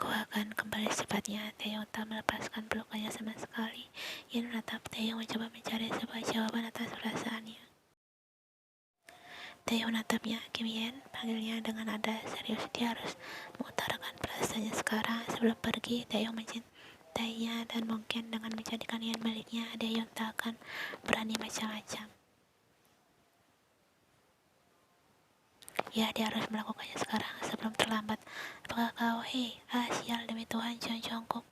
Aku akan kembali secepatnya. Taeyong tak melepaskan pelukannya sama sekali. Yen menatap Taeyong mencoba mencari sebuah jawaban atas perasaannya. Taeyong menatapnya. Kim Yen, panggilnya dengan nada serius. Dia harus mengutarakan perasaannya sekarang sebelum pergi. Taeyong mencintainya dan mungkin dengan menjadikan Yen miliknya, Taeyong tak akan berani macam-macam. Ya, dia harus melakukannya sekarang sebelum terlambat. Apakah kau, sial, demi Tuhan, John Jungkook.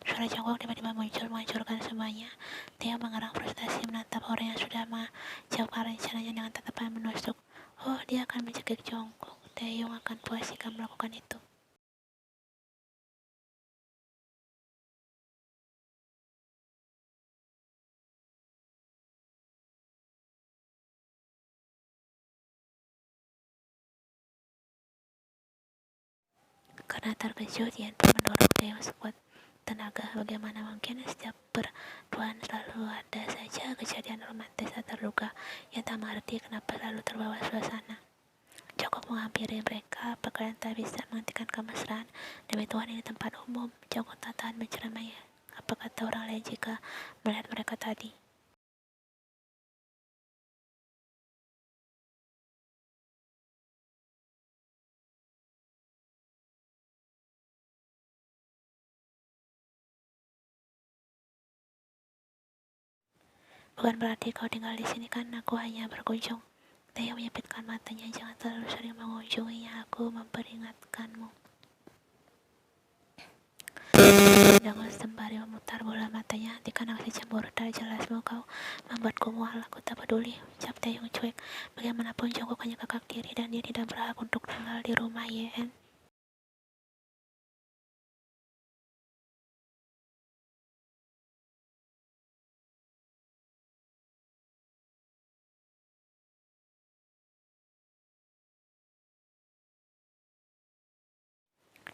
Suara Jungkook tiba-tiba muncul menghancurkan semuanya. Dia mengerang frustasi menatap orang yang sudah mengacaukan rencananya dengan tatapan menusuk. Oh, dia akan mencekik Jungkook. Taeyong akan puas jika melakukan itu. Karena terkejut, Yan pun mendorong Taeyong sekuat tenaga. Bagaimana mungkin setiap perduaan selalu ada saja kejadian romantis tak terduga. Yang tak mengerti kenapa lalu terbawa suasana. Jungkook menghampiri mereka. Apa kalian tak bisa menghentikan kemesraan? Demi Tuhan, ini tempat umum. Jungkook tak tahan menceramai. Apa kata orang lain jika melihat mereka tadi? Bukan berarti kau tinggal di sini kan? Aku hanya berkunjung. Taeyong menyipitkan matanya. Jangan terlalu sering mengunjunginya. Aku memperingatkanmu. Dengan sembari memutar bola matanya, hentikan aksi cemburu tak jelasmu. Kau membuatku mual. Aku tak peduli, ucap Taeyong cuek. Bagaimanapun Jungkook hanya kakak tiri dan dia tidak berhak untuk tinggal di rumah Yen.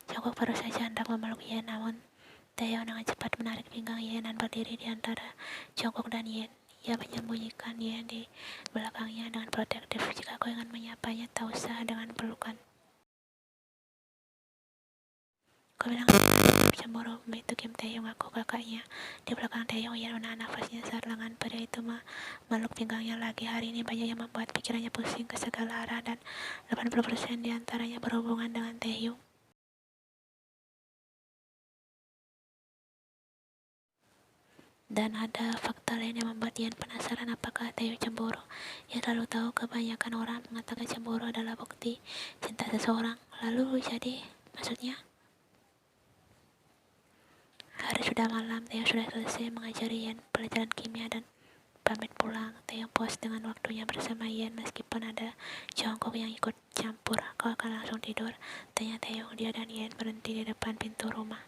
Jungkook baru saja hendak memeluk Yen, namun Taeyong dengan cepat menarik pinggang Yen dan berdiri di antara Jungkook dan Yen. Ia menyembunyikan Yen di belakangnya dengan protektif. Jika kau ingin menyapanya, tak usah dengan pelukan. Kau bilang cemburu, itu Kim Taeyong, aku kakaknya. Di belakang Taeyong, Yen menahan nafasnya saat lengan pria itu memeluk pinggangnya lagi. Hari ini banyak yang membuat pikirannya pusing ke segala arah dan 80% diantaranya berhubungan dengan Taeyong. Dan ada fakta lain yang membuat Yen penasaran apakah Taeyong cemburu. Ia selalu tahu kebanyakan orang mengatakan cemburu adalah bukti cinta seseorang. Lalu jadi, maksudnya? Hari sudah malam, Taeyong sudah selesai mengajari Yen pelajaran kimia dan pamit pulang. Taeyong puas dengan waktunya bersama Yen meskipun ada Jungkook yang ikut campur. Kau akan langsung tidur? Tanya Taeyong. Dia dan Yen berhenti di depan pintu rumah.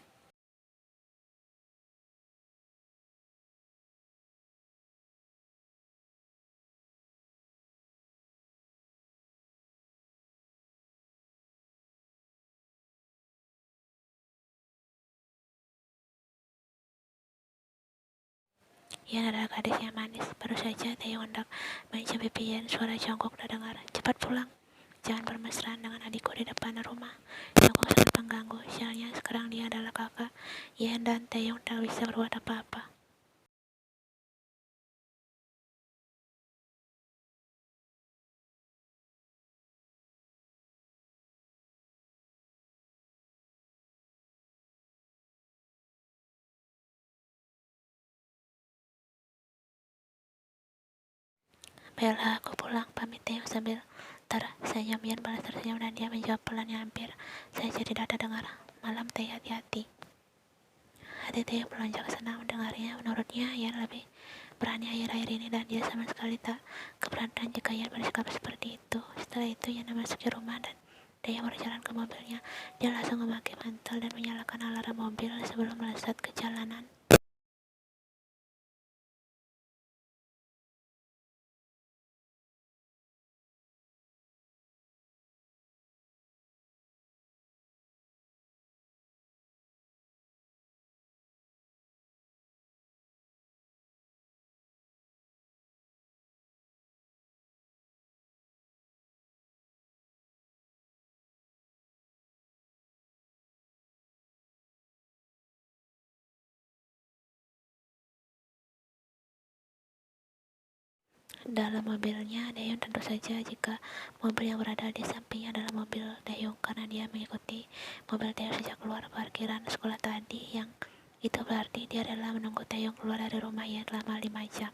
Yen adalah gadis yang manis. Baru saja Taeyong hendak mencicipi pipi Yen. Suara Jungkook terdengar. Cepat pulang. Jangan bermesraan dengan adikku di depan rumah. Jungkook sangat mengganggu. Sialnya sekarang dia adalah kakak Yen dan Taeyong tak bisa berbuat apa-apa. Baiklah, aku pulang, pamit Taeyong sambil tersenyum. Yen balas tersenyum dan dia menjawab pelan yang hampir saja tidak terdengar. Malam Teh, hati-hati. Hati Taeyong melonjak senang mendengarnya. Menurutnya, Yen lebih berani akhir-akhir ini dan dia sama sekali tak keberatan jika Yen bersikap seperti itu. Setelah itu, Yen memasuki rumah dan Taeyong berjalan ke mobilnya. Dia langsung memakai mantel dan menyalakan alarm mobil sebelum melesat ke jalanan. dalam mobilnya Daeyeon. Tentu saja jika mobil yang berada di sampingnya adalah mobil Daeyeon, karena dia mengikuti mobil Daeyeon sejak keluar parkiran sekolah tadi, yang itu berarti dia rela menunggu Daeyeon keluar dari rumah Yeon selama 5 jam.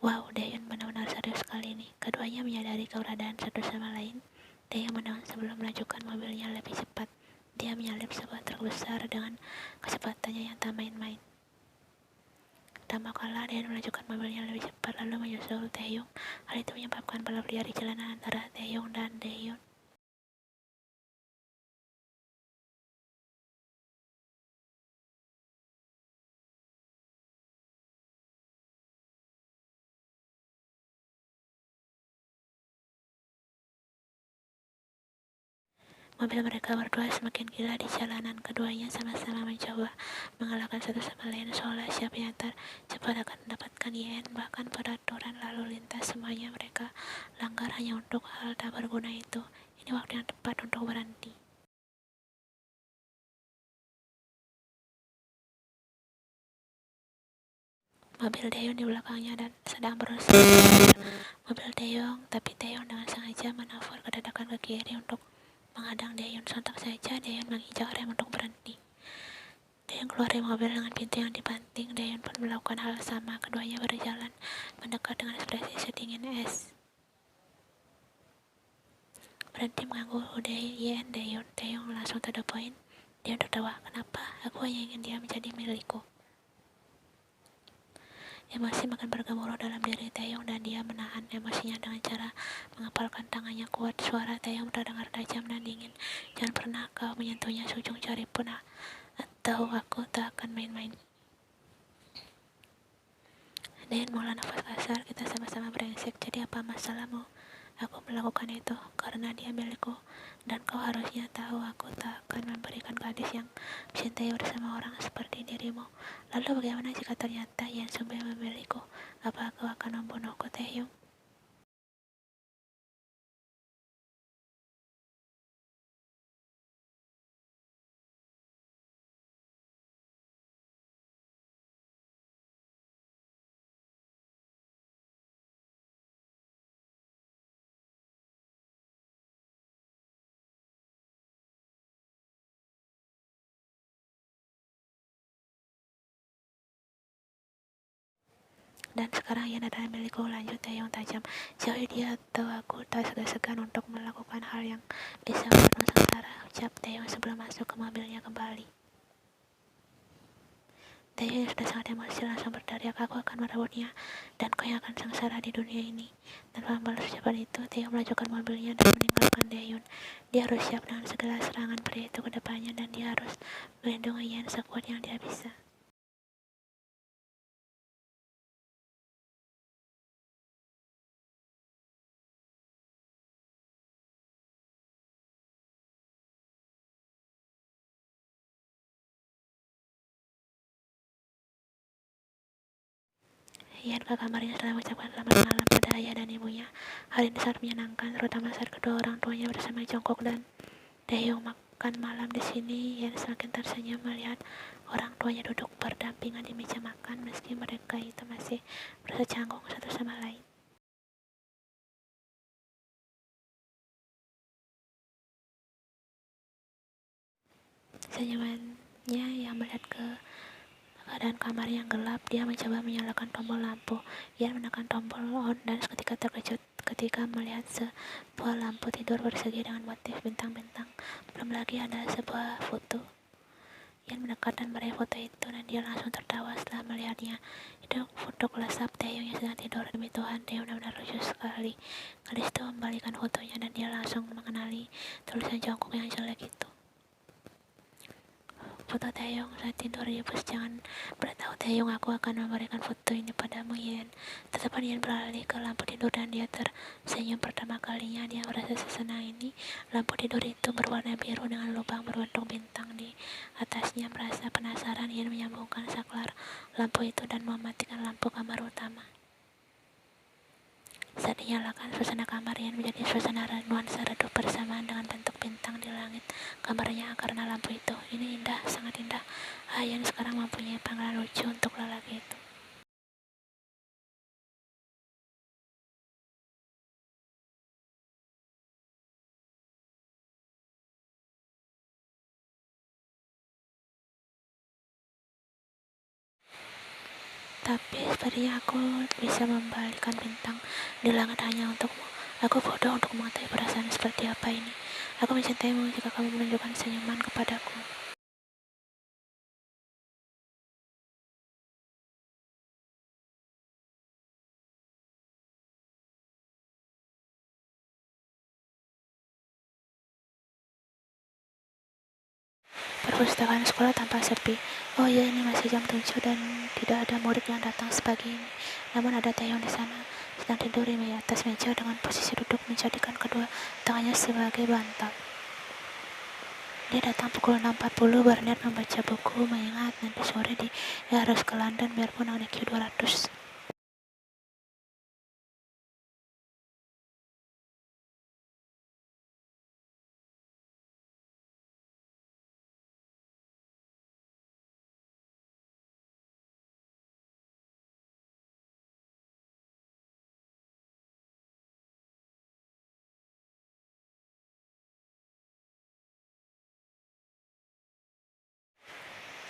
Wow, Daeyeon benar-benar serius sekali nih. Keduanya menyadari keberadaan satu sama lain. Daeyeon menang sebelum melajukan mobilnya lebih cepat. Dia menyalip sebuah truk besar dengan kecepatannya yang tak main-main. Pertama kali Daeyeon melajukan mobilnya lebih cepat lalu menyusul Daeyeon. Hal itu menyebabkan balap liar di jalanan antara Daeyeon dan Daeyeon. Mobil mereka berdua semakin gila di jalanan. Keduanya sama-sama mencoba mengalahkan satu sama lain seolah siapa yang tercepat akan mendapatkan yen. Bahkan peraturan lalu lintas semuanya mereka langgar hanya untuk hal tak berguna itu. Ini waktu yang tepat untuk berhenti. Mobil Daeyeon di belakangnya dan sedang berusaha mengejar mobil Daeyeon, tapi Daeyeon dengan sengaja menabur ke kiri untuk menghadang Daeyeon. Sontak saja Daeyeon menginjak rem untuk berhenti. Daeyeon keluar dari mobil dengan pintu yang dibanting. Daeyeon pun melakukan hal sama. Keduanya berjalan mendekat dengan ekspresi sedingin es. Berhenti mengganggu Daeyeon. Daeyeon langsung to the point. Dia tertawa. Kenapa? Aku hanya ingin dia menjadi milikku. Emosi makin bergemuruh dalam diri Daeyeon dan dia menahan emosinya dengan cara mengepalkan tangannya kuat. Suara Daeyeon terdengar tajam dan dingin. Jangan pernah kau menyentuhnya seujung jari pun, atau aku tak akan main-main. Daeyeon menghela nafas kasar. Kita sama-sama brengsek, jadi apa masalahmu? Aku melakukan itu karena dia milikku, dan kau harusnya tahu aku tak akan memberikan gadis yang mencintai bersama orang seperti dirimu. Lalu bagaimana jika ternyata Yen Sumbe memilikiku? Apa kau akan membunuhku, Taehyung? Dan sekarang Yen adalah milikku, lanjut Taehyung tajam. Jauhi dia atau aku tak segan-segan untuk melakukan hal yang bisa membuatmu sengsara, ucap Taehyung sebelum masuk ke mobilnya kembali. Taehyung sudah sangat emosi langsung berteriak, aku akan merebutnya dan kau yang akan sengsara di dunia ini. Tanpa membalas ucapan itu, Taehyung melajukan mobilnya dan meninggalkan Daeyeon. Dia harus siap dengan segala serangan pria itu ke depannya, dan dia harus melindungi Yen sekuat yang dia bisa. Yen ke kamarnya setelah mengucapkan selamat malam pada ayah dan ibunya. Hari ini sangat menyenangkan, terutama saat kedua orang tuanya bersama Jongkok dan Daehyung makan malam di sini. Yen semakin tersenyum melihat orang tuanya duduk berdampingan di meja makan, meski mereka itu masih merasa canggung satu sama lain. Senyumannya yang melihat ke keadaan kamar yang gelap, dia mencoba menyalakan tombol lampu. Ia menekan tombol on dan seketika terkejut ketika melihat sebuah lampu tidur bersegi dengan motif bintang-bintang. Belum lagi ada sebuah foto. Ian mendekat dan meraih foto itu, dan dia langsung tertawa setelah melihatnya. Itu foto close-up Taehyung yang sedang tidur. Demi Tuhan, Taehyung benar-benar lucu sekali. Gadis itu membalikan fotonya dan dia langsung mengenali tulisan Jongkok yang jelek itu. Foto Taehyung saat tidur dihapus. Jangan beritahu Taehyung, aku akan memberikan foto ini padamu, Yen. Tatapan Yen beralih ke lampu tidur dan dia tersenyum. Pertama kalinya dia merasa sesenang ini. Lampu tidur itu berwarna biru dengan lubang berbentuk bintang di atasnya. Merasa penasaran, Yen menyambungkan saklar lampu itu dan mematikan lampu kamar utama. Saat dinyalakan, suasana kamar Yen menjadi suasana nuansa redup bersamaan dengan bentuk bintang di langit kamarnya karena lampu itu. Ini indah, sangat indah. Yen sekarang mempunyai panggilan lucu untuk lelaki itu. Tapi sepertinya aku bisa membalikan bintang di langit hanya untukmu. Aku bodoh untuk mengetahui perasaan seperti apa ini. Aku mencintaimu jika kamu menunjukkan senyuman kepadaku. Perpustakaan sekolah tampak sepi. Oh iya, ini masih jam 7 dan tidak ada murid yang datang sepagi ini. Namun ada Taeyong di sana, sedang tidur di atas meja dengan posisi duduk menjadikan kedua tangannya sebagai bantal. Dia datang pukul 6.40 berniat membaca buku, mengingat nanti sore dia harus ke London biarpun naik Q200.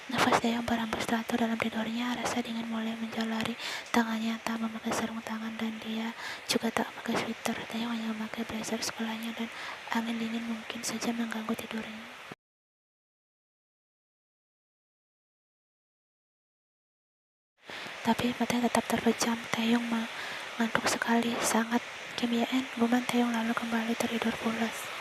Nafas dia yang berambut teratur dalam tidurnya, rasa dingin mulai menjalari tangannya yang tak memakai sarung tangan dan dia juga tak memakai sweater. Dia hanya memakai blazer sekolahnya dan angin dingin mungkin saja mengganggu tidurnya. Tapi matanya tetap terpejam. Taeyong mengantuk sekali, sangat. Kim Ye-en, gumam Taeyong lalu kembali tertidur pulas.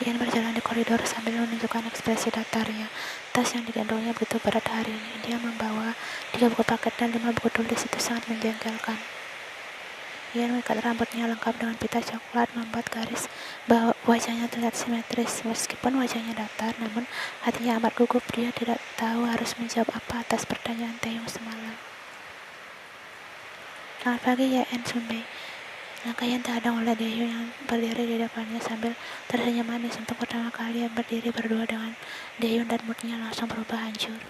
Ian berjalan di koridor sambil menunjukkan ekspresi datarnya. Tas yang digendongnya begitu berat hari ini. Dia membawa 3 buku paket dan 5 buku tulis, itu sangat menjengkelkan. Ian mengikat rambutnya lengkap dengan pita coklat, membuat garis wajahnya terlihat simetris. Meskipun wajahnya datar, namun hatinya amat gugup. Dia tidak tahu harus menjawab apa atas pertanyaan Taeyong semalam. Selamat pagi ya, En Sunbei. Langkah Ian terhadang oleh Daehyun yang berdiri di depannya sambil tersenyum manis. Untuk pertama kali Ian berdiri berdua dengan Daehyun dan moodnya langsung berubah hancur.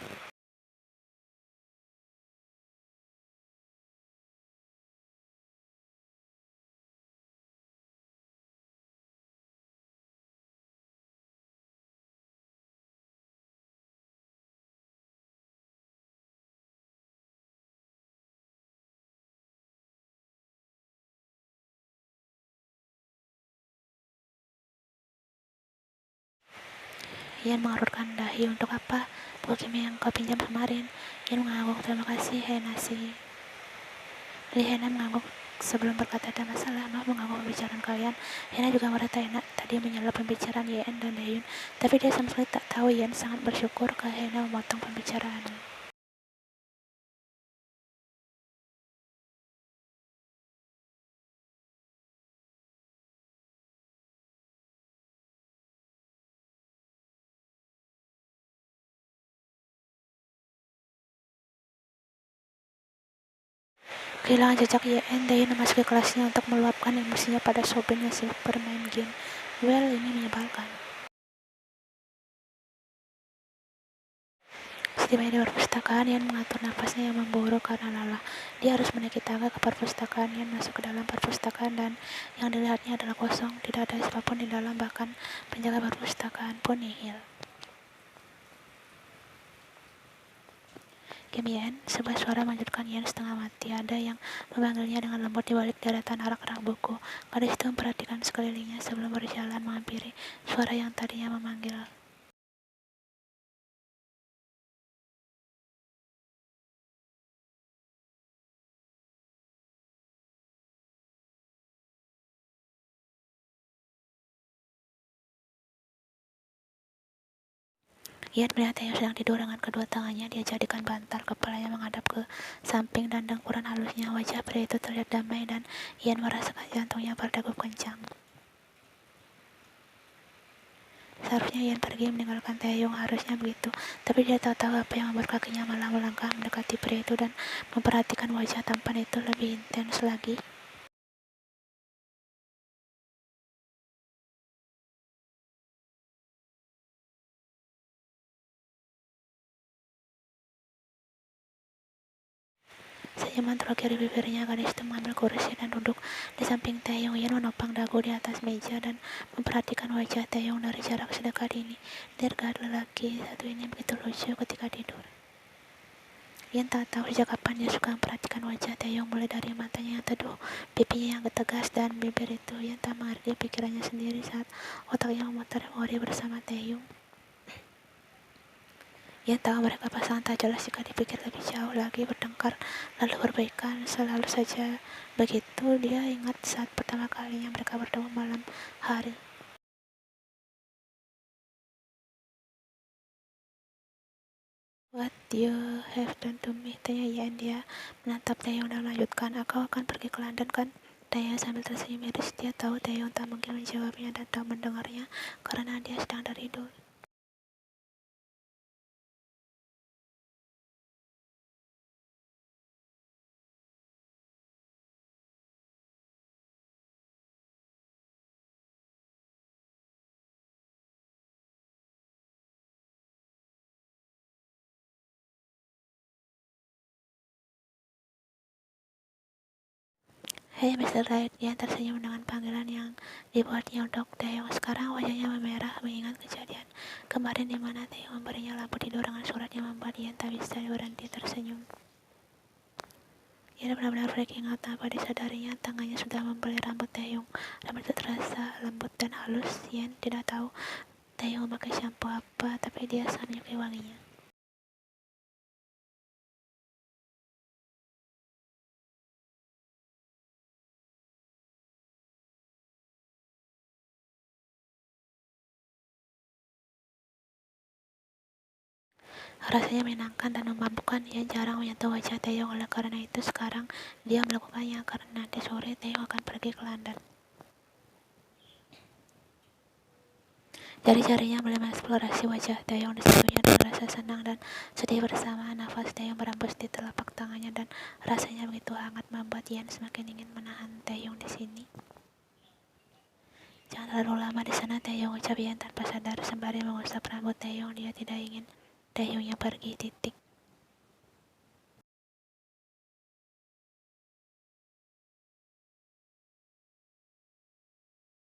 Ian mengerutkan dahi. Untuk apa? Buku kimia yang kau pinjam kemarin. Ian mengangguk. Terima kasih, Henasi. Hena mengangguk sebelum berkata ada masalah. Maaf mengganggu pembicaraan kalian. Hena juga merasa enak tadi menyelip pembicaraan Yen dan Daehyun, tapi dia sama sekali tak tahu Yen sangat bersyukur kalau Hena memotong pembicaraannya. Kehilangan jejak Yen, Daehyun memasuki kelasnya untuk meluapkan emosinya pada Sobin yang sibuk bermain game. Well, ini menyebalkan. Setibanya di perpustakaan, Ian mengatur nafasnya yang memburu karena lelah. Dia harus menaiki tangga ke perpustakaan. Ian masuk ke dalam perpustakaan dan yang dilihatnya adalah kosong. Tidak ada siapapun di dalam, bahkan penjaga perpustakaan pun nihil. Kim Yen, sebuah suara melanjutkan Ian setengah mati. Ada yang memanggilnya dengan lembut di balik deretan arak-arak buku. Gadis itu memperhatikan sekelilingnya sebelum berjalan menghampiri suara yang tadinya memanggil. Ian melihat yang sedang tidur dengan kedua tangannya dia jadikan bantal, kepalanya menghadap ke samping dan dengkuran halusnya. Wajah pria itu terlihat damai dan Ian merasakan jantungnya berdegup kencang. Seharusnya Ian pergi meninggalkan Taeyong, harusnya begitu. Tapi dia tak tahu apa yang membuat kakinya malah melangkah mendekati pria itu dan memperhatikan wajah tampan itu lebih intens lagi. Senyuman terukir di bibirnya. Gadis itu mengambil kursi dan duduk di samping Taeyong. Ian menopang dagu di atas meja dan memperhatikan wajah Taeyong dari jarak sedekat ini. Dirgat lelaki satu ini begitu lucu ketika tidur. Yan tak tahu sejak kapan dia suka memperhatikan wajah Taeyong, mulai dari matanya yang teduh, pipinya yang tegas, dan bibir itu. Yan tak mengerti pikirannya sendiri saat otaknya memutar memori bersama Taeyong. Yan tahu mereka pasangan tak jelas jika dipikir lebih jauh lagi, bertengkar lalu berbaikan selalu saja begitu. Dia ingat saat pertama kalinya mereka bertemu malam hari. What you have done to me, tanya Yan. Dia menatap Taeyong dan melanjutkan, "Aku akan pergi ke London kan?" Taeyong sambil tersenyum miris. Dia tahu Taeyong tak mungkin menjawabnya dan tak mendengarnya karena dia sedang tertidur. "Hei, Mr. Wright," dia tersenyum dengan panggilan yang dibuatnya untuk Taeyong. Sekarang wajahnya memerah mengingat kejadian kemarin di mana Taeyong memberinya lampu tidur dengan surat yang membuat dia tak bisa berhenti tersenyum. Ia benar-benar freaking out tanpa disadarinya. Tangannya sudah membelai rambut Taeyong. Rambut itu terasa lembut dan halus. Yan tidak tahu Taeyong memakai shampoo apa, tapi dia sangat menyukai wanginya. Rasanya menyenangkan dan memabukkan. Ia jarang menyentuh wajah Taeyong, oleh karena itu sekarang dia melakukannya karena nanti sore Taeyong akan pergi ke London. Jari-jarinya mulai mengeksplorasi wajah Taeyong di sebelahnya dengan rasa senang dan sedih bersama. Nafas Taeyong berembus di telapak tangannya dan rasanya begitu hangat membuat Yan semakin ingin menahan Taeyong di sini. "Jangan terlalu lama di sana, Taeyong," ucap Yan tanpa sadar sembari mengusap rambut Taeyong. Dia tidak ingin Taeyongnya pergi.